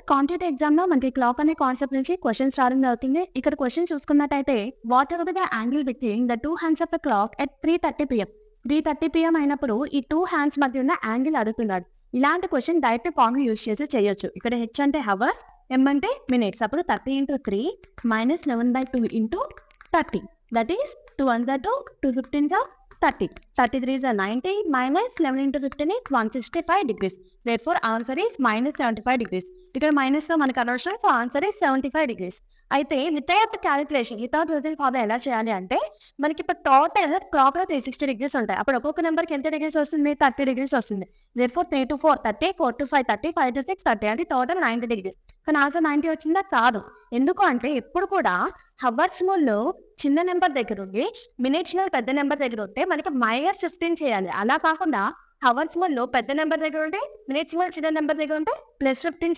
Competitive ఎగ్జామ్‌లో మనకి clock అనే కాన్సెప్ట్ నుంచి క్వెషన్స్ రావడం జరుగుతుంది. ఇక్కడ క్వెషన్ చూసుకున్నట్టయితే what ever the angle between the 2 hands of the clock at 3:30 PM. 3:30 PM అయినప్పుడు ఈ 2 హ్యాండ్స్ మధ్య ఉన్న యాంగిల్ అడుగుతున్నాడు. ఇలాంటి క్వెషన్ డైరెక్ట్ ఫార్ములా యూజ్ చేసి చేయొచ్చు. ఇక్కడ హెచ్ అంటే హవర్స్, ఎం అంటే మినిట్స్. అప్పుడు 30 × 3 minus 11/2 into 30. That is 2 1 2, 2 15 30. 33 is 90 minus 11 into 15 is 165 degrees. Therefore, answer is minus 75 degrees. ఇక్కడ మైనస్ లో మనకు అనవసరం, సో ఆన్సర్ ఇస్ 75 degrees. అయితే without calculation, without using formula ఎలా చేయాలి అంటే మనకి ఇప్పుడు టోటల్ క్లాక్ లో 360 degrees ఉంటాయి. అప్పుడు ఒక్కొక్క నెంబర్కి ఎంత డిగ్రీస్ వస్తుంది? 30 degrees వస్తుంది. therefore 3 to 4 30, 4 to 5 30, 5 to 6 30 అంటే టోటల్ 90 degrees. కానీ ఆన్సర్ 90 వచ్చిందా? కాదు. ఎందుకు అంటే ఎప్పుడు కూడా హవర్స్ లో చిన్న నెంబర్ దగ్గర ఉంది, మినిట్స్ లో పెద్ద నెంబర్ దగ్గర ఉంటే మనకి -15 చేయాలి. అలా కాకుండా హవర్స్ లో పెద్ద నెంబర్ దగ్గర ఉంటే, మినిట్స్ చిన్న నెంబర్ దగ్గర ఉంటే +15 చేయాలి.